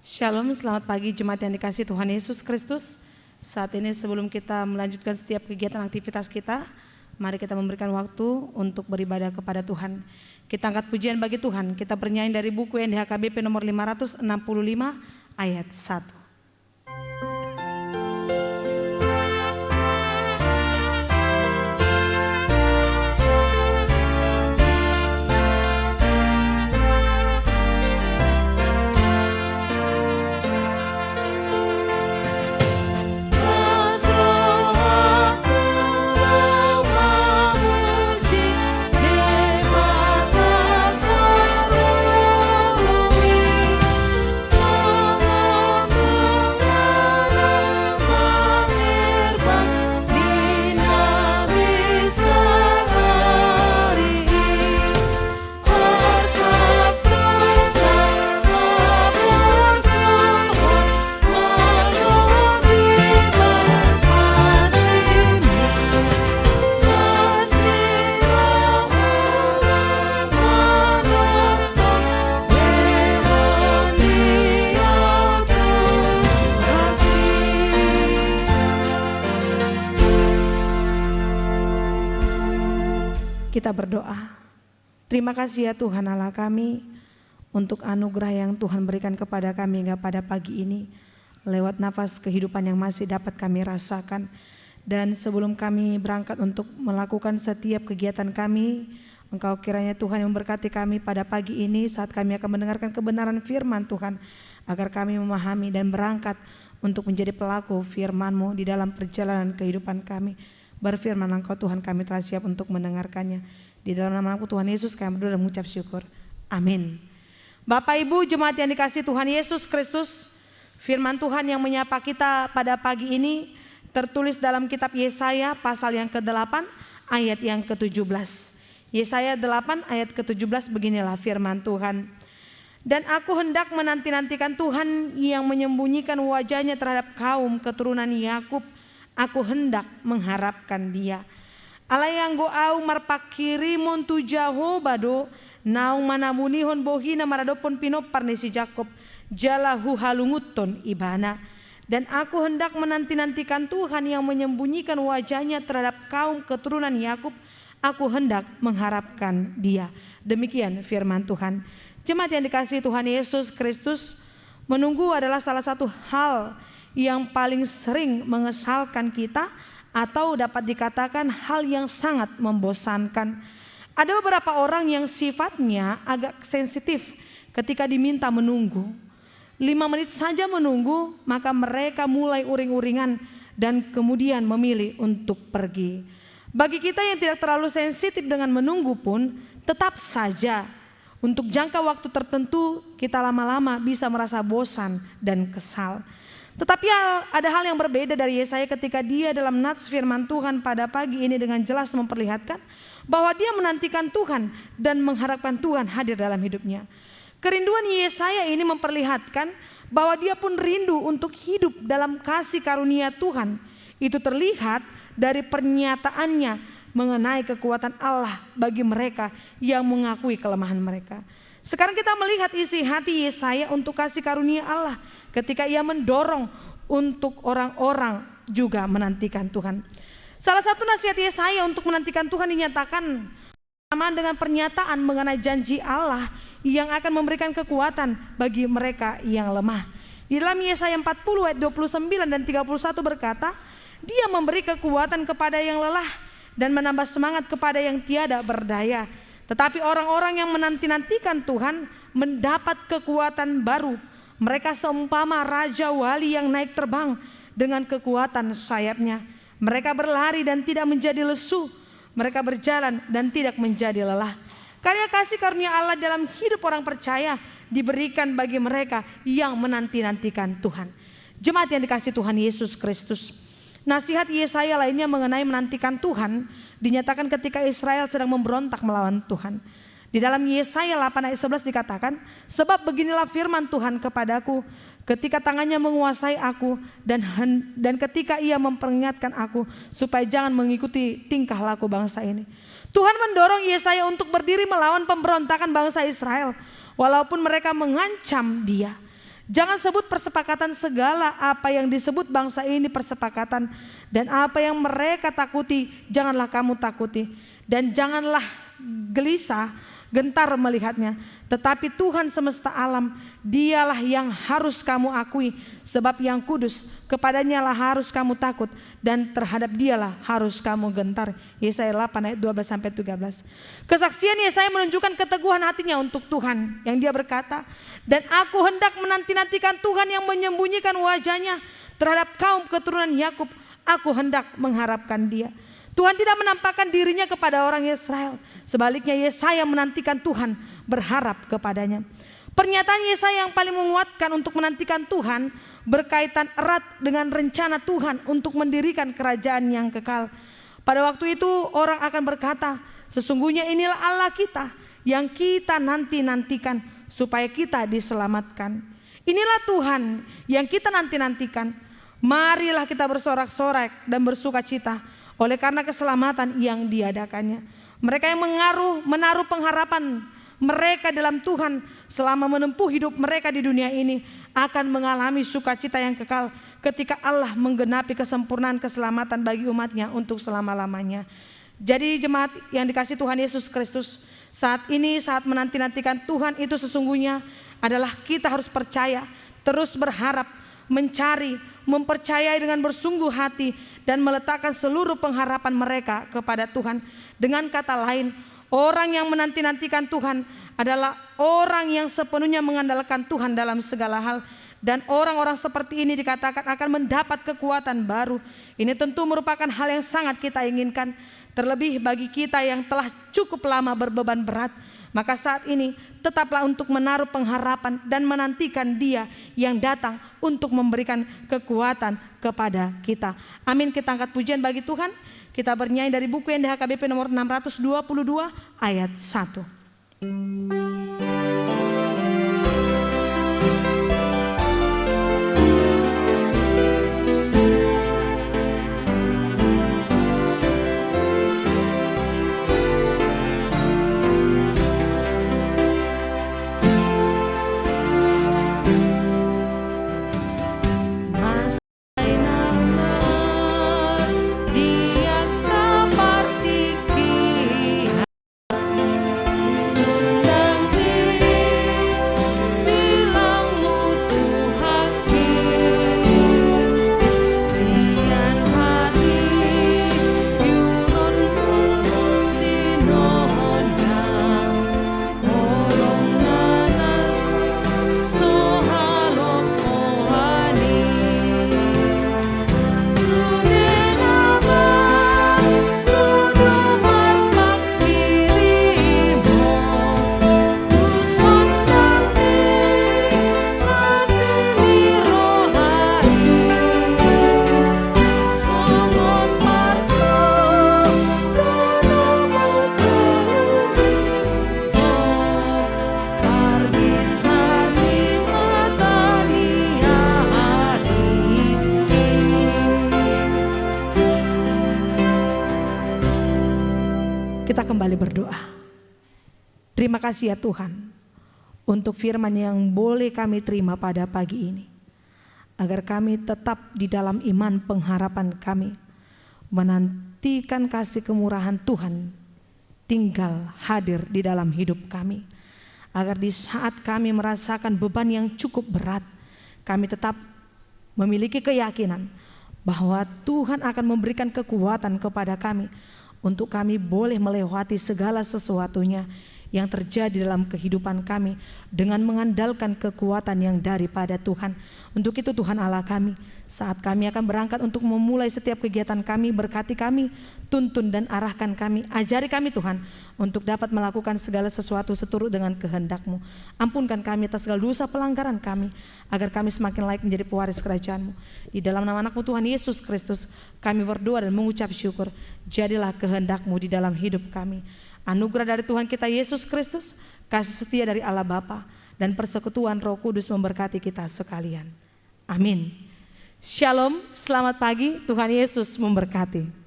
Shalom, selamat pagi jemaat yang dikasihi Tuhan Yesus Kristus. Saat ini sebelum kita melanjutkan setiap kegiatan aktivitas kita, mari kita memberikan waktu untuk beribadah kepada Tuhan. Kita angkat pujian bagi Tuhan, kita bernyanyi dari buku NDHKBP nomor 565 ayat 1. Kita berdoa. Terima kasih ya Tuhan Allah kami untuk anugerah yang Tuhan berikan kepada kami hingga pada pagi ini. Lewat nafas kehidupan yang masih dapat kami rasakan. Dan sebelum kami berangkat untuk melakukan setiap kegiatan kami, Engkau kiranya Tuhan yang memberkati kami pada pagi ini saat kami akan mendengarkan kebenaran firman Tuhan. Agar kami memahami dan berangkat untuk menjadi pelaku firman-Mu di dalam perjalanan kehidupan kami. Berfirman Engkau Tuhan, kami telah siap untuk mendengarkannya. Di dalam nama Tuhan Yesus kami berdoa dan mengucap syukur. Amin. Bapak Ibu jemaat yang dikasihi Tuhan Yesus Kristus, firman Tuhan yang menyapa kita pada pagi ini tertulis dalam kitab Yesaya pasal yang ke-8 ayat yang ke-17. Yesaya 8 ayat ke-17 beginilah firman Tuhan. Dan aku hendak menanti-nantikan Tuhan yang menyembunyikan wajahnya terhadap kaum keturunan Yakub. Aku hendak mengharapkan Dia. Allah yang goau marpakiri montu Jahobado naung manamunihon bohina maradopon pinop parnesi Jakob jalahu halunguton ibana. Dan aku hendak menanti-nantikan Tuhan yang menyembunyikan wajahnya terhadap kaum keturunan Yakub. Aku hendak mengharapkan Dia. Demikian firman Tuhan. Jemaat yang dikasihi Tuhan Yesus Kristus, menunggu adalah salah satu hal yang paling sering mengesalkan kita atau dapat dikatakan hal yang sangat membosankan. Ada beberapa orang yang sifatnya agak sensitif ketika diminta menunggu. 5 menit saja menunggu, maka mereka mulai uring-uringan dan kemudian memilih untuk pergi. Bagi kita yang tidak terlalu sensitif dengan menunggu pun, tetap saja untuk jangka waktu tertentu kita lama-lama bisa merasa bosan dan kesal. Tetapi ada hal yang berbeda dari Yesaya ketika dia dalam nats firman Tuhan pada pagi ini dengan jelas memperlihatkan bahwa dia menantikan Tuhan dan mengharapkan Tuhan hadir dalam hidupnya. Kerinduan Yesaya ini memperlihatkan bahwa dia pun rindu untuk hidup dalam kasih karunia Tuhan. Itu terlihat dari pernyataannya mengenai kekuatan Allah bagi mereka yang mengakui kelemahan mereka. Sekarang kita melihat isi hati Yesaya untuk kasih karunia Allah ketika ia mendorong untuk orang-orang juga menantikan Tuhan. Salah satu nasihat Yesaya untuk menantikan Tuhan dinyatakan bersamaan dengan pernyataan mengenai janji Allah yang akan memberikan kekuatan bagi mereka yang lemah. Di dalam Yesaya 40 ayat 29 dan 31 berkata, Dia memberi kekuatan kepada yang lelah dan menambah semangat kepada yang tiada berdaya. Tetapi orang-orang yang menanti-nantikan Tuhan mendapat kekuatan baru. Mereka seumpama raja wali yang naik terbang dengan kekuatan sayapnya. Mereka berlari dan tidak menjadi lesu. Mereka berjalan dan tidak menjadi lelah. Karya kasih karunia Allah dalam hidup orang percaya diberikan bagi mereka yang menanti-nantikan Tuhan. Jemaat yang dikasihi Tuhan Yesus Kristus. Nasihat Yesaya lainnya mengenai menantikan Tuhan dinyatakan ketika Israel sedang memberontak melawan Tuhan. Di dalam Yesaya 8 ayat 11 dikatakan, sebab beginilah firman Tuhan kepadaku, ketika tangannya menguasai aku dan ketika ia memperingatkan aku supaya jangan mengikuti tingkah laku bangsa ini. Tuhan mendorong Yesaya untuk berdiri melawan pemberontakan bangsa Israel walaupun mereka mengancam dia. Jangan sebut persepakatan segala apa yang disebut bangsa ini persepakatan. Dan apa yang mereka takuti, janganlah kamu takuti. Dan janganlah gelisah, gentar melihatnya. Tetapi Tuhan semesta alam, dialah yang harus kamu akui. Sebab yang kudus, kepadanya lah harus kamu takut. Dan terhadap dialah harus kamu gentar. Yesaya 8 ayat 12-13. Kesaksian Yesaya menunjukkan keteguhan hatinya untuk Tuhan. Yang dia berkata, dan aku hendak menanti-nantikan Tuhan yang menyembunyikan wajahnya terhadap kaum keturunan Yakub. Aku hendak mengharapkan dia. Tuhan tidak menampakkan dirinya kepada orang Israel. Sebaliknya Yesaya menantikan Tuhan, berharap kepadanya. Pernyataan Yesaya yang paling menguatkan untuk menantikan Tuhan berkaitan erat dengan rencana Tuhan untuk mendirikan kerajaan yang kekal. Pada waktu itu orang akan berkata, sesungguhnya inilah Allah kita yang kita nanti-nantikan supaya kita diselamatkan. Inilah Tuhan yang kita nanti-nantikan. Marilah kita bersorak-sorak dan bersuka cita oleh karena keselamatan yang diadakannya. Mereka yang menaruh pengharapan mereka dalam Tuhan selama menempuh hidup mereka di dunia ini akan mengalami sukacita yang kekal ketika Allah menggenapi kesempurnaan keselamatan bagi umatnya untuk selama-lamanya. Jadi jemaat yang dikasihi Tuhan Yesus Kristus, saat ini saat menanti-nantikan Tuhan itu sesungguhnya adalah kita harus percaya, terus berharap, mencari, mempercayai dengan bersungguh hati dan meletakkan seluruh pengharapan mereka kepada Tuhan. Dengan kata lain, orang yang menanti-nantikan Tuhan adalah orang yang sepenuhnya mengandalkan Tuhan dalam segala hal. Dan orang-orang seperti ini dikatakan akan mendapat kekuatan baru. Ini tentu merupakan hal yang sangat kita inginkan. Terlebih bagi kita yang telah cukup lama berbeban berat. Maka saat ini tetaplah untuk menaruh pengharapan dan menantikan Dia yang datang untuk memberikan kekuatan kepada kita. Amin. Kita angkat pujian bagi Tuhan. Kita bernyanyi dari buku NDHKBP nomor 622 ayat 1. Kita kembali berdoa. Terima kasih ya Tuhan untuk firman yang boleh kami terima pada pagi ini. Agar kami tetap di dalam iman pengharapan kami. Menantikan kasih kemurahan Tuhan tinggal hadir di dalam hidup kami. Agar di saat kami merasakan beban yang cukup berat, kami tetap memiliki keyakinan bahwa Tuhan akan memberikan kekuatan kepada kami untuk kami boleh melewati segala sesuatunya yang terjadi dalam kehidupan kami dengan mengandalkan kekuatan yang daripada Tuhan. Untuk itu Tuhan Allah kami, saat kami akan berangkat untuk memulai setiap kegiatan kami, berkati kami, tuntun dan arahkan kami, ajari kami Tuhan untuk dapat melakukan segala sesuatu seturut dengan kehendak-Mu. Ampunkan kami atas segala dosa pelanggaran kami, agar kami semakin layak menjadi pewaris kerajaan-Mu. Di dalam nama anak-Mu Tuhan Yesus Kristus kami berdoa dan mengucap syukur. Jadilah kehendak-Mu di dalam hidup kami. Anugerah dari Tuhan kita Yesus Kristus, kasih setia dari Allah Bapa, dan persekutuan Roh Kudus memberkati kita sekalian. Amin. Shalom, selamat pagi, Tuhan Yesus memberkati.